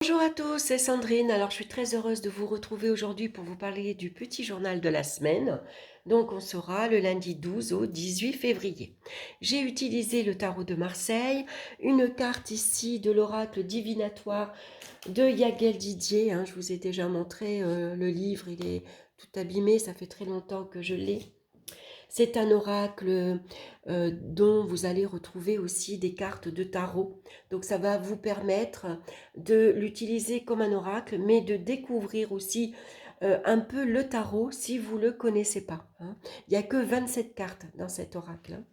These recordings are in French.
Bonjour à tous, c'est Sandrine. Alors, je suis très heureuse de vous retrouver aujourd'hui pour vous parler du petit journal de la semaine. Donc, on sera le lundi 12 au 18 février. J'ai utilisé le tarot de Marseille, une carte ici de l'oracle divinatoire de Yaguel Didier. Je vous ai déjà montré le livre, il est tout abîmé, ça fait très longtemps que je l'ai. C'est un oracle dont vous allez retrouver aussi des cartes de tarot. Donc ça va vous permettre de l'utiliser comme un oracle, mais de découvrir aussi un peu le tarot si vous ne le connaissez pas. Il n'y a que 27 cartes dans cet oracle.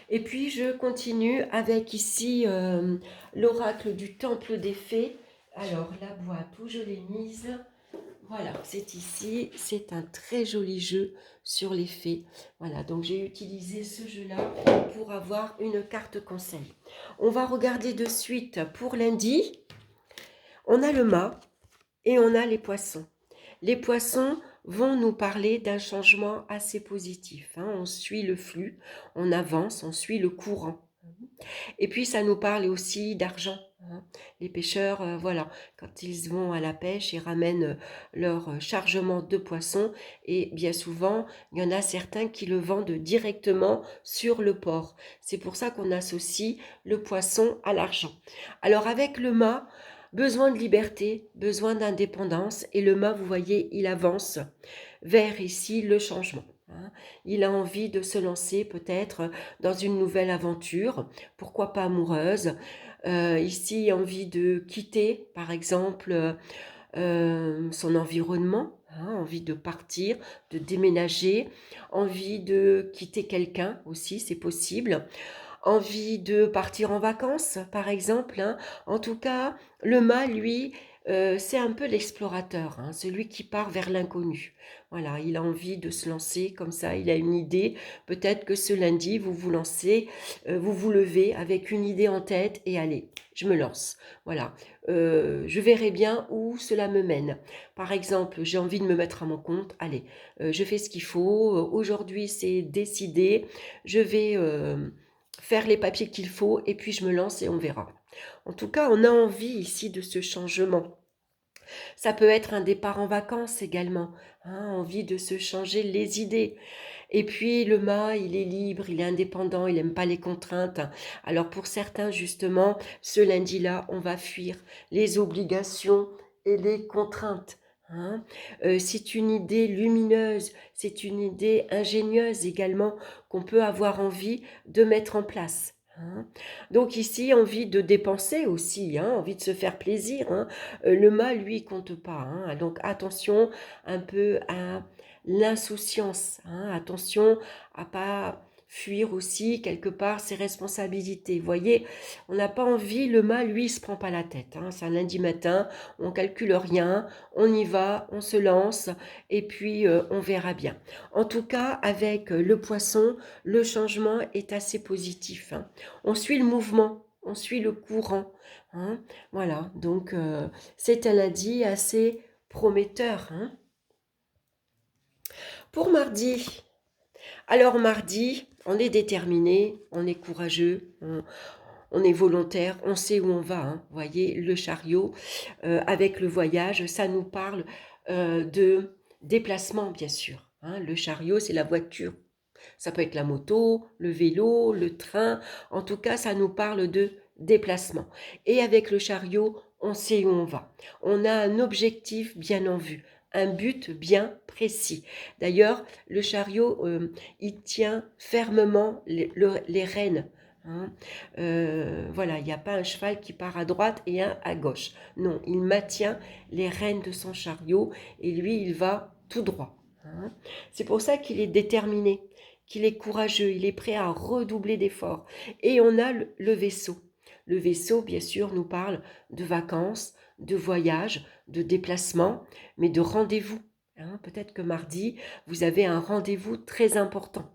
Et puis je continue avec ici l'oracle du temple des fées. Alors la boîte où je l'ai mise, voilà, c'est ici, c'est un très joli jeu sur les fées. Voilà, donc j'ai utilisé ce jeu-là pour avoir une carte conseil. On va regarder de suite pour lundi. On a le mât et on a les poissons. Les poissons vont nous parler d'un changement assez positif. On suit le flux, on avance, on suit le courant. Et puis ça nous parle aussi d'argent. Les pêcheurs, voilà, quand ils vont à la pêche, ils ramènent leur chargement de poissons et bien souvent, il y en a certains qui le vendent directement sur le port. C'est pour ça qu'on associe le poisson à l'argent. Alors avec le mât, besoin de liberté, besoin d'indépendance et le mât, vous voyez, il avance vers ici le changement. Il a envie de se lancer peut-être dans une nouvelle aventure, pourquoi pas amoureuse. Ici, envie de quitter, par exemple, son environnement, envie de partir, de déménager, envie de quitter quelqu'un aussi, c'est possible. Envie de partir en vacances, par exemple. En tout cas, le mât, lui, c'est un peu l'explorateur, celui qui part vers l'inconnu. Voilà, il a envie de se lancer comme ça, il a une idée. Peut-être que ce lundi, vous vous lancez, vous vous levez avec une idée en tête et allez, je me lance. Voilà, je verrai bien où cela me mène. Par exemple, j'ai envie de me mettre à mon compte, allez, je fais ce qu'il faut. Aujourd'hui, c'est décidé, je vais faire les papiers qu'il faut et puis je me lance et on verra. En tout cas, on a envie ici de ce changement. Ça peut être un départ en vacances également, envie de se changer les idées. Et puis le mât, il est libre, il est indépendant, il n'aime pas les contraintes. Alors pour certains, justement, ce lundi-là, on va fuir les obligations et les contraintes. C'est une idée lumineuse, c'est une idée ingénieuse également qu'on peut avoir envie de mettre en place. Donc ici, envie de dépenser aussi, envie de se faire plaisir. Le mât, lui, compte pas. Donc attention un peu à l'insouciance. Attention à pas fuir aussi quelque part ses responsabilités. Vous voyez, on n'a pas envie, le mât, lui, il se prend pas la tête. C'est un lundi matin, on calcule rien, on y va, on se lance et puis on verra bien. En tout cas, avec le poisson, le changement est assez positif. On suit le mouvement, on suit le courant. Voilà, donc c'est un lundi assez prometteur. Pour mardi, alors mardi, on est déterminé, on est courageux, on est volontaire, on sait où on va. Vous voyez, le chariot avec le voyage, ça nous parle de déplacement, bien sûr. Le chariot, c'est la voiture. Ça peut être la moto, le vélo, le train. En tout cas, ça nous parle de déplacement. Et avec le chariot, on sait où on va. On a un objectif bien en vue, un but bien précis. D'ailleurs, le chariot, il tient fermement les rênes. Voilà, il n'y a pas un cheval qui part à droite et un à gauche. Non, il maintient les rênes de son chariot et lui, il va tout droit. C'est pour ça qu'il est déterminé, qu'il est courageux, il est prêt à redoubler d'efforts. Et on a le vaisseau. Le vaisseau, bien sûr, nous parle de vacances, de voyages, de déplacements, mais de rendez-vous. Peut-être que mardi, vous avez un rendez-vous très important.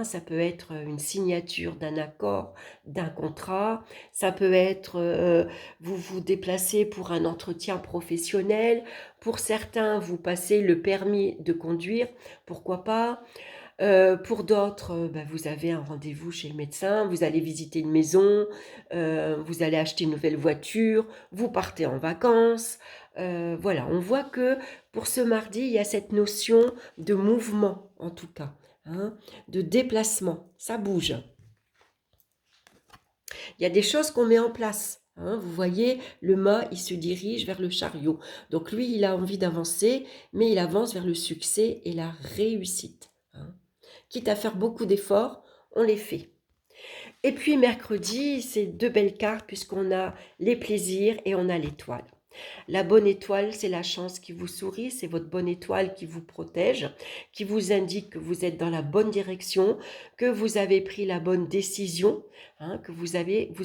Ça peut être une signature d'un accord, d'un contrat. Ça peut être vous vous déplacez pour un entretien professionnel. Pour certains, vous passez le permis de conduire. Pourquoi pas Pour d'autres, vous avez un rendez-vous chez le médecin, vous allez visiter une maison, vous allez acheter une nouvelle voiture, vous partez en vacances. Voilà, on voit que pour ce mardi, il y a cette notion de mouvement, en tout cas, hein, de déplacement. Ça bouge. Il y a des choses qu'on met en place. Hein. Vous voyez, le mât, il se dirige vers le chariot. Donc lui, il a envie d'avancer, mais il avance vers le succès et la réussite. Hein. Quitte à faire beaucoup d'efforts, on les fait. Et puis mercredi, c'est deux belles cartes puisqu'on a les plaisirs et on a l'étoile. La bonne étoile, c'est la chance qui vous sourit, c'est votre bonne étoile qui vous protège, qui vous indique que vous êtes dans la bonne direction, que vous avez pris la bonne décision, hein, que vous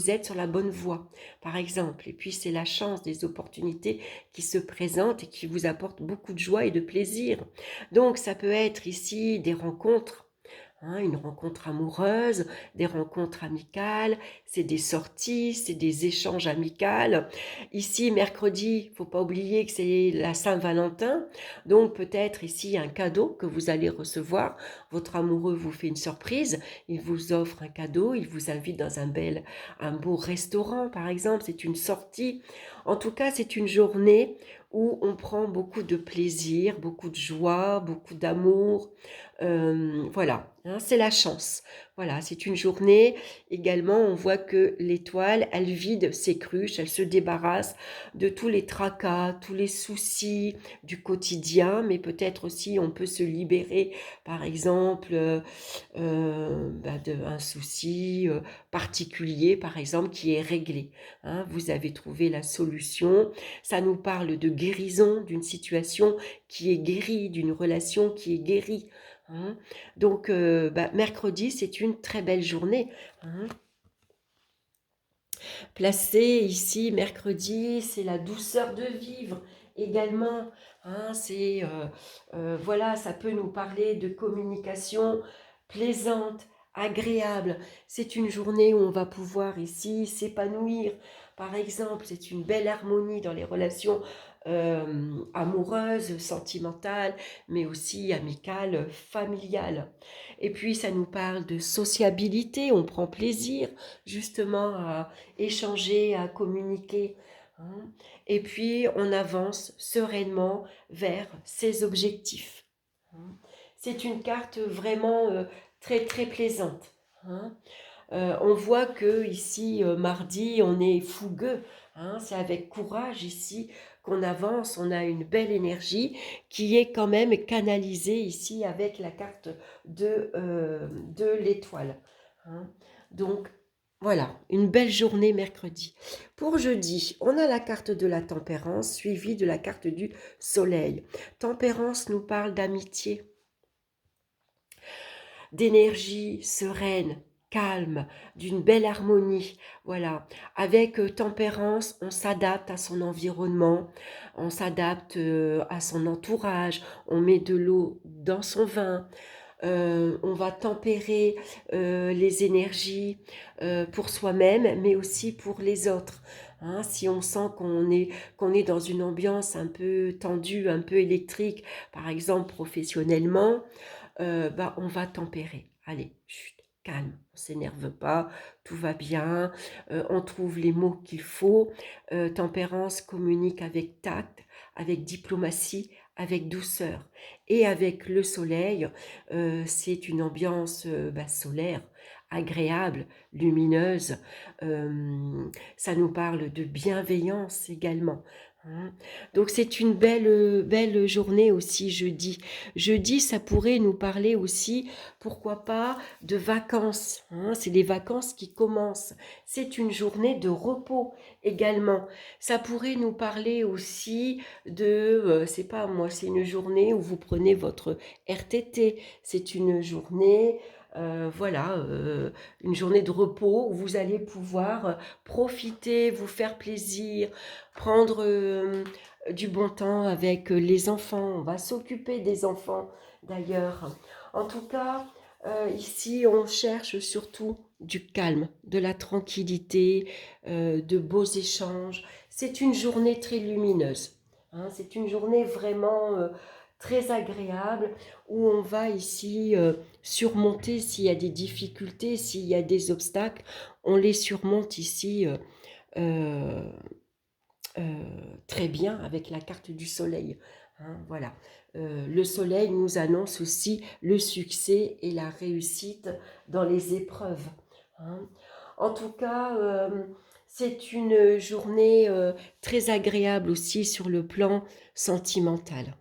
êtes sur la bonne voie, par exemple. Et puis c'est la chance des opportunités qui se présentent et qui vous apportent beaucoup de joie et de plaisir. Donc ça peut être ici des rencontres. Hein, une rencontre amoureuse, des rencontres amicales, c'est des sorties, c'est des échanges amicaux. Ici, mercredi, il ne faut pas oublier que c'est la Saint-Valentin, donc peut-être ici un cadeau que vous allez recevoir. Votre amoureux vous fait une surprise, il vous offre un cadeau, il vous invite dans un beau restaurant, par exemple, c'est une sortie. En tout cas, c'est une journée où on prend beaucoup de plaisir, beaucoup de joie, beaucoup d'amour. Voilà, hein, c'est la chance. Voilà, c'est une journée. Également, on voit que l'étoile, elle vide ses cruches, elle se débarrasse de tous les tracas, tous les soucis du quotidien, mais peut-être aussi on peut se libérer, par exemple, d'un souci particulier, par exemple, qui est réglé. Hein. Vous avez trouvé la solution. Ça nous parle de guérison, d'une situation qui est guérie, d'une relation qui est guérie. Hein. Donc, mercredi, c'est une très belle journée. Hein. Placé ici, mercredi, c'est la douceur de vivre également. Hein, voilà, ça peut nous parler de communication plaisante, agréable. C'est une journée où on va pouvoir ici s'épanouir. Par exemple, c'est une belle harmonie dans les relations amoureuses, sentimentales, mais aussi amicales, familiales. Et puis, ça nous parle de sociabilité. On prend plaisir justement à échanger, à communiquer. Hein. Et puis, on avance sereinement vers ses objectifs. Hein. C'est une carte vraiment très, très plaisante. Hein. On voit que ici, mardi, on est fougueux. Hein. C'est avec courage ici qu'on avance. On a une belle énergie qui est quand même canalisée ici avec la carte de l'étoile. Hein. Donc, voilà, une belle journée mercredi. Pour jeudi, on a la carte de la tempérance suivie de la carte du soleil. Tempérance nous parle d'amitié, d'énergie sereine, calme, d'une belle harmonie. Voilà. Avec tempérance, on s'adapte à son environnement, on s'adapte à son entourage, on met de l'eau dans son vin. On va tempérer les énergies pour soi-même, mais aussi pour les autres. Hein, si on sent qu'on est dans une ambiance un peu tendue, un peu électrique, par exemple professionnellement, on va tempérer. Allez, chut, calme, on ne s'énerve pas, tout va bien, on trouve les mots qu'il faut. Tempérance communique avec tact, avec diplomatie, avec douceur. Et avec le soleil, c'est une ambiance solaire, agréable, lumineuse. Ça nous parle de bienveillance également. Hein. Donc c'est une belle journée aussi jeudi. Jeudi, ça pourrait nous parler aussi, pourquoi pas, de vacances. Hein. C'est les vacances qui commencent. C'est une journée de repos également. Ça pourrait nous parler aussi c'est pas moi, c'est une journée où vous prenez votre RTT. C'est une journée, voilà, une journée de repos où vous allez pouvoir profiter, vous faire plaisir, prendre du bon temps avec les enfants. On va s'occuper des enfants d'ailleurs. En tout cas, ici, on cherche surtout du calme, de la tranquillité, de beaux échanges. C'est une journée très lumineuse. Hein, c'est une journée vraiment très agréable où on va ici surmonter s'il y a des difficultés, s'il y a des obstacles, on les surmonte ici euh, très bien avec la carte du soleil. Hein, voilà. Le soleil nous annonce aussi le succès et la réussite dans les épreuves. Hein. En tout cas, c'est une journée très agréable aussi sur le plan sentimental.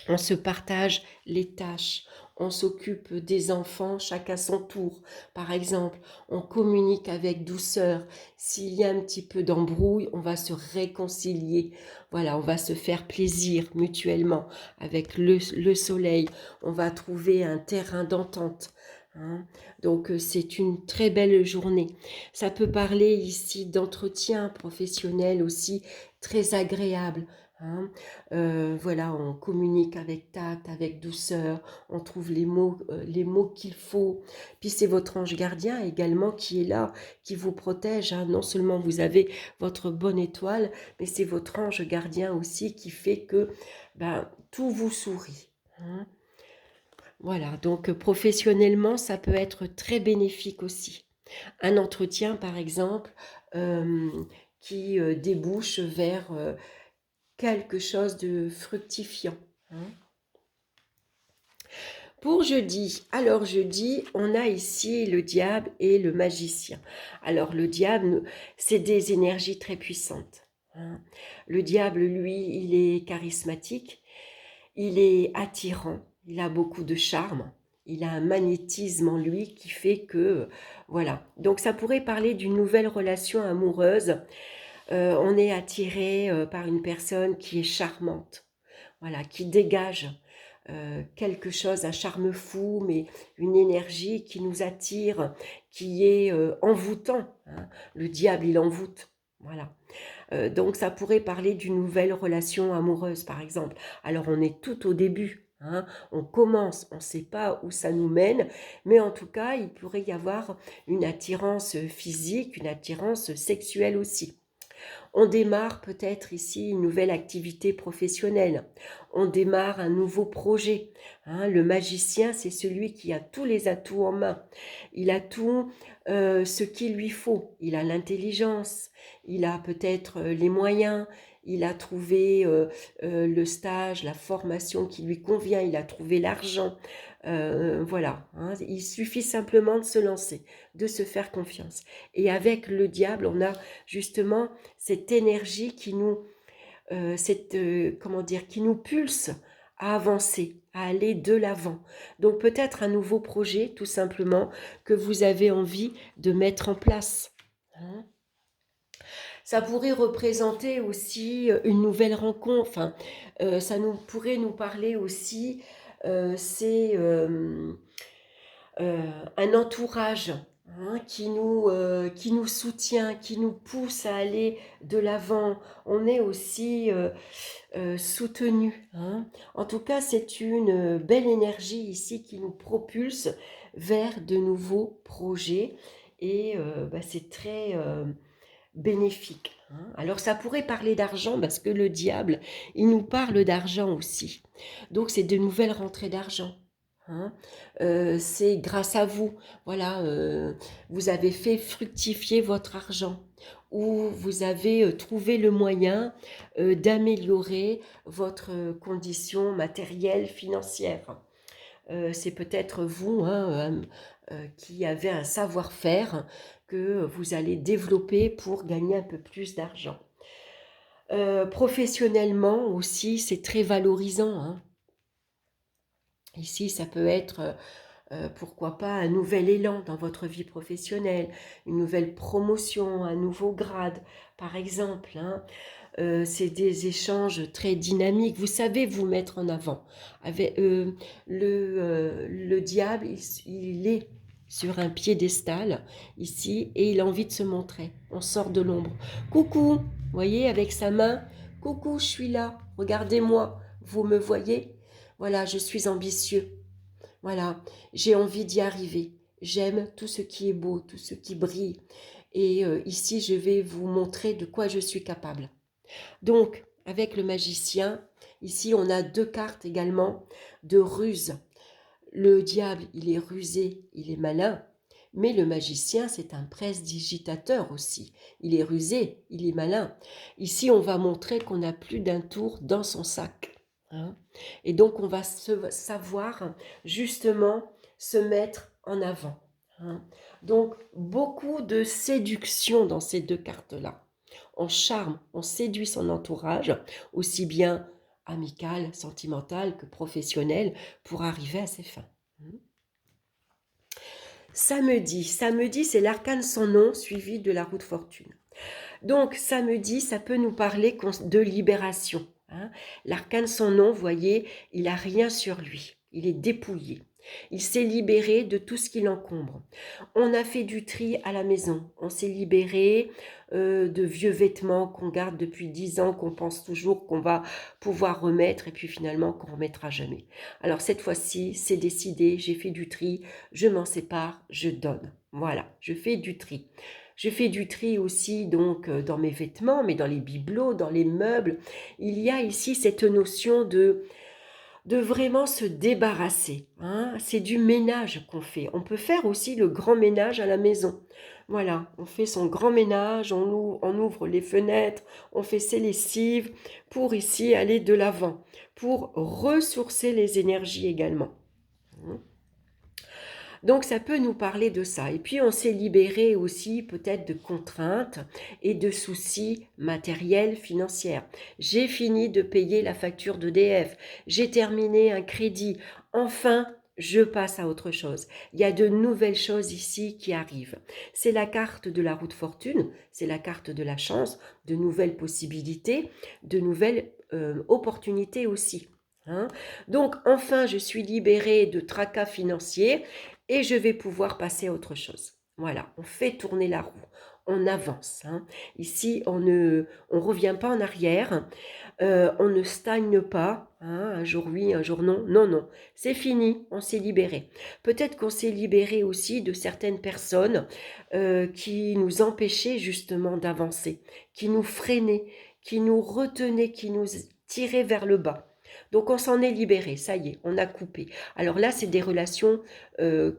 On se partage les tâches, on s'occupe des enfants chacun son tour. Par exemple, on communique avec douceur. S'il y a un petit peu d'embrouille, on va se réconcilier. Voilà, on va se faire plaisir mutuellement avec le soleil. On va trouver un terrain d'entente. Hein. Donc, c'est une très belle journée. Ça peut parler ici d'entretien professionnel aussi très agréable. Hein. Voilà, on communique avec tact, avec douceur, on trouve les mots qu'il faut. Puis c'est votre ange gardien également qui est là, qui vous protège. Hein. Non seulement vous avez votre bonne étoile, mais c'est votre ange gardien aussi qui fait que ben, tout vous sourit. Hein. Voilà, donc professionnellement, ça peut être très bénéfique aussi. Un entretien, par exemple, euh, qui débouche vers quelque chose de fructifiant. Hein. Pour jeudi, alors jeudi, on a ici le diable et le magicien. Alors le diable, c'est des énergies très puissantes. Hein. Le diable, lui, il est charismatique, il est attirant, il a beaucoup de charme, il a un magnétisme en lui qui fait que, voilà. Donc ça pourrait parler d'une nouvelle relation amoureuse. On est attiré par une personne qui est charmante, voilà, qui dégage quelque chose, un charme fou, mais une énergie qui nous attire, qui est envoûtant. Hein. Le diable, il envoûte. Voilà. Donc ça pourrait parler d'une nouvelle relation amoureuse, par exemple. Alors on est tout au début. Hein. On commence, on ne sait pas où ça nous mène, mais en tout cas, il pourrait y avoir une attirance physique, une attirance sexuelle aussi. On démarre peut-être ici une nouvelle activité professionnelle. On démarre un nouveau projet. Hein. Le magicien, c'est celui qui a tous les atouts en main. Il a tout ce qu'il lui faut. Il a l'intelligence, il a peut-être les moyens, il a trouvé le stage, la formation qui lui convient, il a trouvé l'argent. Voilà, hein. Il suffit simplement de se lancer, de se faire confiance. Et avec le diable, on a justement cette énergie qui nous, comment dire, qui nous pulse à avancer, à aller de l'avant. Donc peut-être un nouveau projet, tout simplement, que vous avez envie de mettre en place. Hein. Ça pourrait représenter aussi une nouvelle rencontre. Enfin, ça pourrait nous parler aussi. C'est un entourage, hein, qui nous soutient, qui nous pousse à aller de l'avant. On est aussi soutenu. Hein. En tout cas, c'est une belle énergie ici qui nous propulse vers de nouveaux projets et c'est très bénéfique. Hein. Alors ça pourrait parler d'argent parce que le diable, il nous parle d'argent aussi. Donc c'est de nouvelles rentrées d'argent. Hein. C'est grâce à vous, voilà, vous avez fait fructifier votre argent ou vous avez trouvé le moyen d'améliorer votre condition matérielle, financière. C'est peut-être vous, hein, qui avez un savoir-faire que vous allez développer pour gagner un peu plus d'argent. Professionnellement aussi, c'est très valorisant. Hein. Ici, ça peut être, pourquoi pas, un nouvel élan dans votre vie professionnelle, une nouvelle promotion, un nouveau grade, par exemple. Hein. C'est des échanges très dynamiques. Vous savez vous mettre en avant. Avec, le diable, il est sur un piédestal ici et il a envie de se montrer. On sort de l'ombre. Coucou, voyez, avec sa main. Coucou, je suis là. Regardez-moi. Vous me voyez? Voilà, je suis ambitieux. Voilà, j'ai envie d'y arriver. J'aime tout ce qui est beau, tout ce qui brille. Et ici, je vais vous montrer de quoi je suis capable. Donc, avec le magicien. Ici, on a 2 cartes également de ruse. Le diable, il est rusé, il est malin, mais le magicien, c'est un prestidigitateur aussi. Il est rusé, il est malin. Ici, on va montrer qu'on a plus d'un tour dans son sac, hein. Et donc, on va savoir justement se mettre en avant, hein. Donc, beaucoup de séduction dans ces 2 cartes-là. On charme, on séduit son entourage, aussi bien amical, sentimental que professionnel, pour arriver à ses fins. Samedi, samedi, c'est l'arcane sans nom suivi de la roue de fortune. Donc samedi, ça peut nous parler de libération, hein. L'arcane sans nom, vous voyez, il n'a rien sur lui, il est dépouillé. Il s'est libéré de tout ce qui l'encombre. On a fait du tri à la maison. On s'est libéré de vieux vêtements qu'on garde depuis 10 ans, qu'on pense toujours qu'on va pouvoir remettre et puis finalement qu'on ne remettra jamais. Alors cette fois-ci, c'est décidé, j'ai fait du tri, je m'en sépare, je donne. Voilà, je fais du tri. Je fais du tri aussi donc dans mes vêtements, mais dans les bibelots, dans les meubles. Il y a ici cette notion de vraiment se débarrasser, hein. C'est du ménage qu'on fait. On peut faire aussi le grand ménage à la maison. Voilà, on fait son grand ménage, on ouvre les fenêtres, on fait ses lessives pour ici aller de l'avant, pour ressourcer les énergies également. Donc ça peut nous parler de ça. Et puis on s'est libéré aussi peut-être de contraintes et de soucis matériels, financiers. J'ai fini de payer la facture d'EDF. J'ai terminé un crédit. Enfin, je passe à autre chose. Il y a de nouvelles choses ici qui arrivent. C'est la carte de la roue de fortune, c'est la carte de la chance, de nouvelles possibilités, de nouvelles opportunités aussi, hein. Donc enfin, je suis libérée de tracas financiers et je vais pouvoir passer à autre chose. Voilà, on fait tourner la roue, on avance, hein. Ici, on ne revient pas en arrière, on ne stagne pas, hein, un jour oui, un jour non. Non, non, c'est fini, on s'est libéré. Peut-être qu'on s'est libéré aussi de certaines personnes qui nous empêchaient justement d'avancer, qui nous freinaient, qui nous retenaient, qui nous tiraient vers le bas. Donc on s'en est libéré, ça y est, on a coupé. Alors là, c'est des relations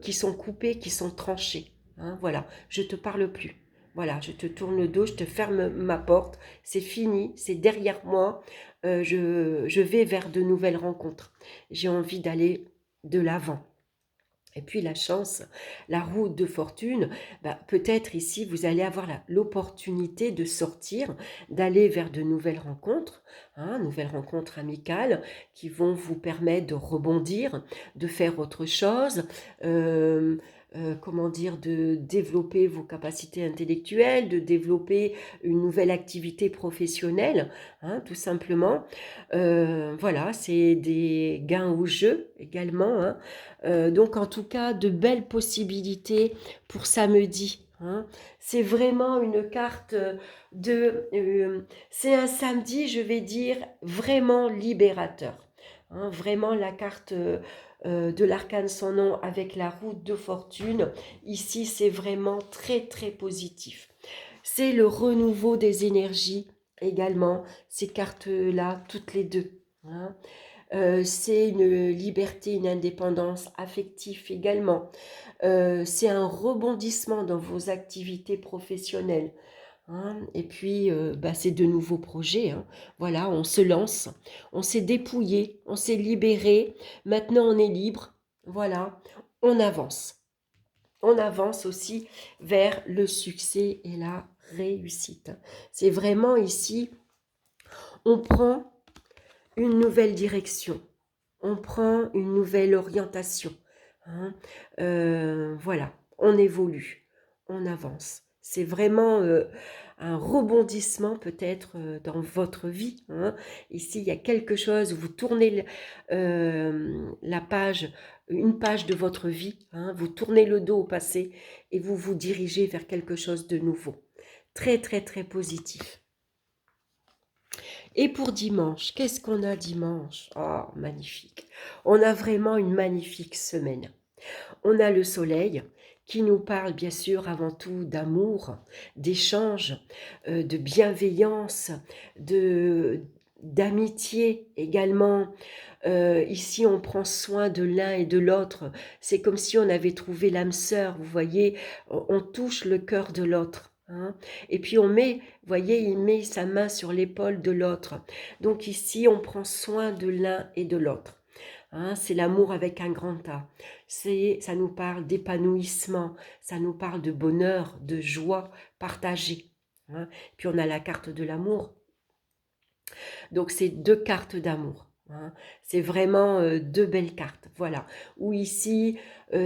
qui sont coupées, qui sont tranchées, hein, voilà, je te parle plus. Voilà, je te tourne le dos, je te ferme ma porte, c'est fini, c'est derrière moi, je vais vers de nouvelles rencontres. J'ai envie d'aller de l'avant. Et puis la chance, la roue de fortune, bah, peut-être ici vous allez avoir l'opportunité de sortir, d'aller vers de nouvelles rencontres, hein, nouvelles rencontres amicales qui vont vous permettre de rebondir, de faire autre chose, comment dire, de développer vos capacités intellectuelles, de développer une nouvelle activité professionnelle, hein, tout simplement. Voilà, c'est des gains au jeu également, hein. Donc en tout cas, de belles possibilités pour samedi, hein. C'est vraiment une carte c'est un samedi, je vais dire, vraiment libérateur, hein. Vraiment la carte de l'arcane sans nom avec la roue de fortune. Ici, c'est vraiment très très positif. C'est le renouveau des énergies également, ces cartes-là, toutes les deux, hein. C'est une liberté, une indépendance affective également. C'est un rebondissement dans vos activités professionnelles, hein. Et puis, bah, c'est de nouveaux projets, hein. Voilà, on se lance, on s'est dépouillé, on s'est libéré, maintenant on est libre. Voilà, on avance. On avance aussi vers le succès et la réussite. C'est vraiment ici, on prend une nouvelle direction, on prend une nouvelle orientation, hein. Voilà, on évolue, on avance. C'est vraiment un rebondissement peut-être dans votre vie, hein. Ici, il y a quelque chose, vous tournez la page, une page de votre vie, hein, vous tournez le dos au passé et vous vous dirigez vers quelque chose de nouveau. Très, très, très positif. Et pour dimanche, qu'est-ce qu'on a dimanche? Oh, magnifique. On a vraiment une magnifique semaine. On a le soleil qui nous parle bien sûr avant tout d'amour, d'échange, de bienveillance, d'amitié également. Ici, on prend soin de l'un et de l'autre. C'est comme si on avait trouvé l'âme sœur, vous voyez, on touche le cœur de l'autre. Hein. Et puis on met, vous voyez, il met sa main sur l'épaule de l'autre. Donc ici, on prend soin de l'un et de l'autre. Hein, c'est l'amour avec un grand A. Ça nous parle d'épanouissement, ça nous parle de bonheur, de joie partagée. Hein. Puis on a la carte de l'amour. Donc c'est deux cartes d'amour. Hein. C'est vraiment deux belles cartes. Voilà. Ou ici,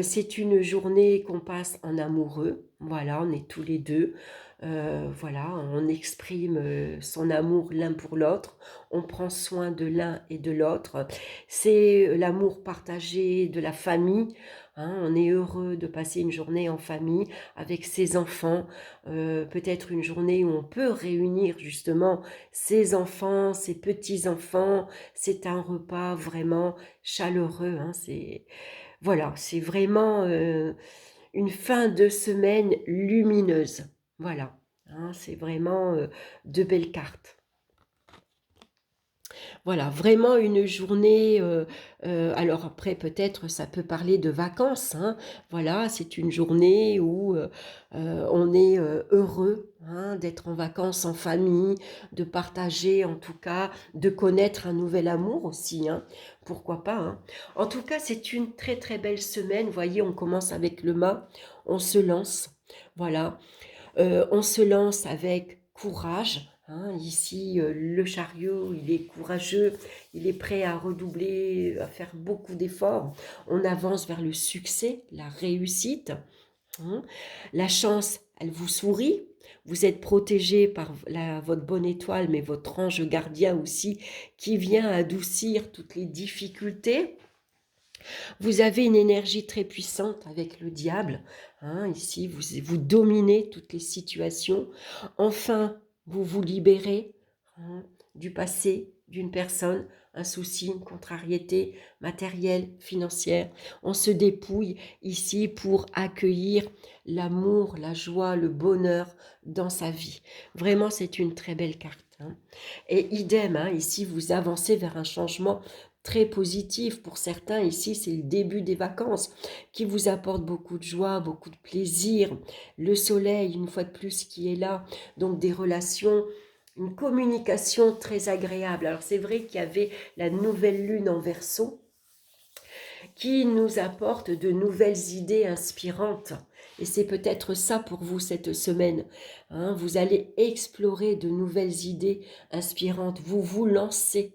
c'est une journée qu'on passe en amoureux. Voilà, on est tous les deux. Voilà, on exprime son amour l'un pour l'autre. On prend soin de l'un et de l'autre. C'est l'amour partagé de la famille. Hein. On est heureux de passer une journée en famille avec ses enfants. Peut-être une journée où on peut réunir justement ses enfants, ses petits-enfants. C'est un repas vraiment chaleureux. Hein. Voilà, c'est vraiment une fin de semaine lumineuse. Voilà, hein, c'est vraiment de belles cartes. Voilà, vraiment une journée, alors après peut-être ça peut parler de vacances, hein. Voilà, c'est une journée où on est heureux, hein, d'être en vacances en famille, de partager en tout cas, de connaître un nouvel amour aussi, hein, pourquoi pas, hein. En tout cas, c'est une très très belle semaine, vous voyez, on commence avec le mât, on se lance, voilà. On se lance avec courage. Hein. Ici, le chariot, il est courageux, il est prêt à redoubler, à faire beaucoup d'efforts. On avance vers le succès, la réussite. Hein. La chance, elle vous sourit. Vous êtes protégé par votre bonne étoile, mais votre ange gardien aussi, qui vient adoucir toutes les difficultés. Vous avez une énergie très puissante avec le diable. Hein, ici, vous dominez toutes les situations. Enfin, vous vous libérez, hein, du passé d'une personne, un souci, une contrariété matérielle, financière. On se dépouille ici pour accueillir l'amour, la joie, le bonheur dans sa vie. Vraiment, c'est une très belle carte. Hein. Et idem, hein, ici, vous avancez vers un changement très positif. Pour certains, ici, c'est le début des vacances qui vous apporte beaucoup de joie, beaucoup de plaisir. Le soleil, une fois de plus, qui est là. Donc, des relations, une communication très agréable. Alors, c'est vrai qu'il y avait la nouvelle lune en Verseau qui nous apporte de nouvelles idées inspirantes. Et c'est peut-être ça pour vous cette semaine. Hein, vous allez explorer de nouvelles idées inspirantes. Vous vous lancez.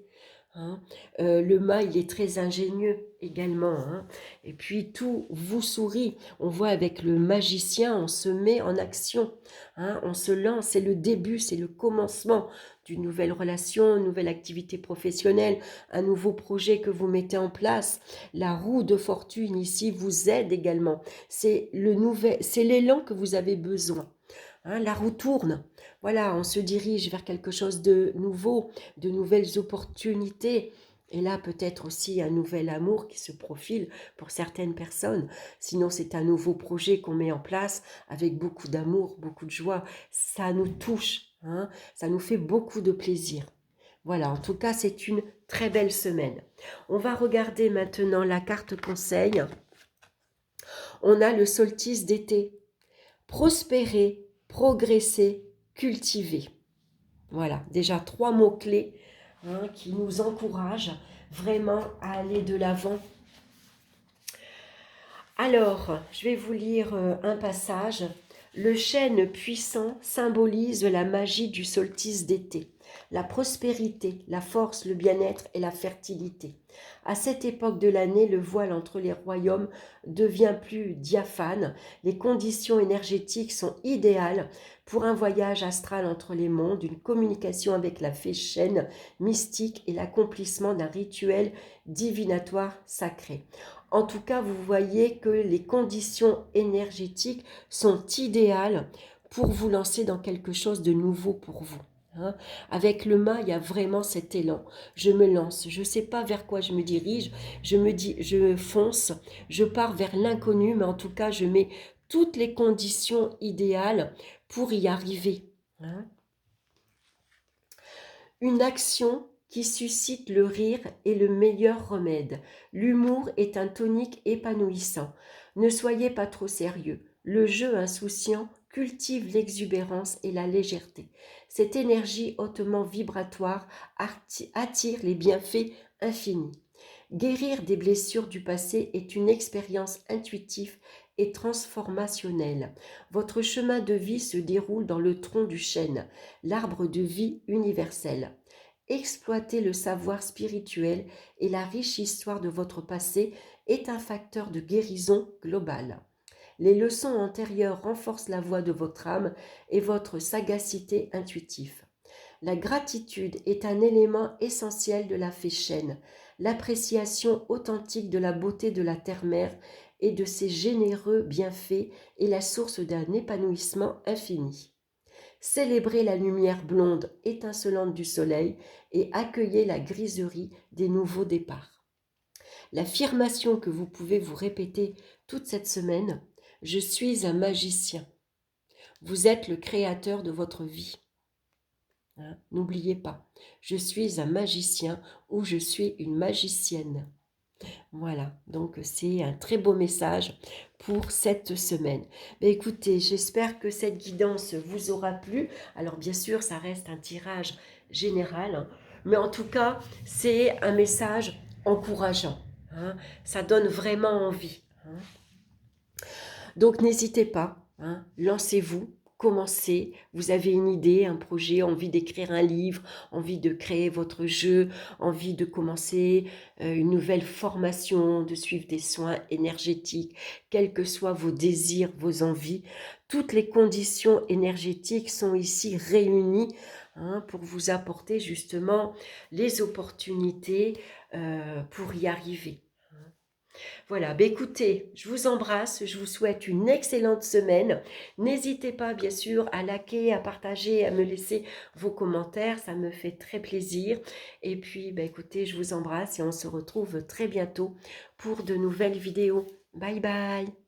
Hein. Le mât, il est très ingénieux également. Hein. Et puis tout vous sourit. On voit avec le magicien, on se met en action. Hein. On se lance, c'est le début, c'est le commencement d'une nouvelle relation, une nouvelle activité professionnelle, un nouveau projet que vous mettez en place. La roue de fortune ici vous aide également. C'est l'élan que vous avez besoin. Hein, la roue tourne. Voilà, on se dirige vers quelque chose de nouveau, de nouvelles opportunités. Et là, peut-être aussi un nouvel amour qui se profile pour certaines personnes. Sinon, c'est un nouveau projet qu'on met en place avec beaucoup d'amour, beaucoup de joie. Ça nous touche, hein, ça nous fait beaucoup de plaisir. Voilà, en tout cas, c'est une très belle semaine. On va regarder maintenant la carte conseil. On a le solstice d'été. Prospérer, progresser, cultiver. Voilà, déjà 3 mots-clés, hein, qui nous encouragent vraiment à aller de l'avant. Alors, je vais vous lire un passage. Le chêne puissant symbolise la magie du solstice d'été, la prospérité, la force, le bien-être et la fertilité. À cette époque de l'année, le voile entre les royaumes devient plus diaphane. Les conditions énergétiques sont idéales pour un voyage astral entre les mondes, une communication avec la fée chêne mystique et l'accomplissement d'un rituel divinatoire sacré. En tout cas, vous voyez que les conditions énergétiques sont idéales pour vous lancer dans quelque chose de nouveau pour vous. Hein. Avec le mât, il y a vraiment cet élan. Je me lance, je ne sais pas vers quoi je me dirige, je fonce, je pars vers l'inconnu, mais en tout cas, je mets toutes les conditions idéales pour y arriver. Hein. Une action qui suscite le rire est le meilleur remède. L'humour est un tonique épanouissant. Ne soyez pas trop sérieux. Le jeu insouciant cultive l'exubérance et la légèreté. Cette énergie hautement vibratoire attire les bienfaits infinis. Guérir des blessures du passé est une expérience intuitive et transformationnelle. Votre chemin de vie se déroule dans le tronc du chêne, l'arbre de vie universel. Exploiter le savoir spirituel et la riche histoire de votre passé est un facteur de guérison globale. Les leçons antérieures renforcent la voix de votre âme et votre sagacité intuitive. La gratitude est un élément essentiel de la fée chêne, l'appréciation authentique de la beauté de la terre-mère et de ses généreux bienfaits est la source d'un épanouissement infini. Célébrez la lumière blonde étincelante du soleil et accueillez la griserie des nouveaux départs. L'affirmation que vous pouvez vous répéter toute cette semaine, je suis un magicien. Vous êtes le créateur de votre vie. Hein, n'oubliez pas, je suis un magicien ou je suis une magicienne. Voilà, donc c'est un très beau message pour cette semaine. Mais écoutez, j'espère que cette guidance vous aura plu. Alors bien sûr, ça reste un tirage général, hein, mais en tout cas, c'est un message encourageant. Hein, ça donne vraiment envie. Hein. Donc n'hésitez pas, hein, lancez-vous. Commencez, vous avez une idée, un projet, envie d'écrire un livre, envie de créer votre jeu, envie de commencer une nouvelle formation, de suivre des soins énergétiques, quels que soient vos désirs, vos envies, toutes les conditions énergétiques sont ici réunies, hein, pour vous apporter justement les opportunités pour y arriver. Voilà, écoutez, je vous embrasse, je vous souhaite une excellente semaine. N'hésitez pas, bien sûr, à liker, à partager, à me laisser vos commentaires, ça me fait très plaisir. Et puis, écoutez, je vous embrasse et on se retrouve très bientôt pour de nouvelles vidéos. Bye bye!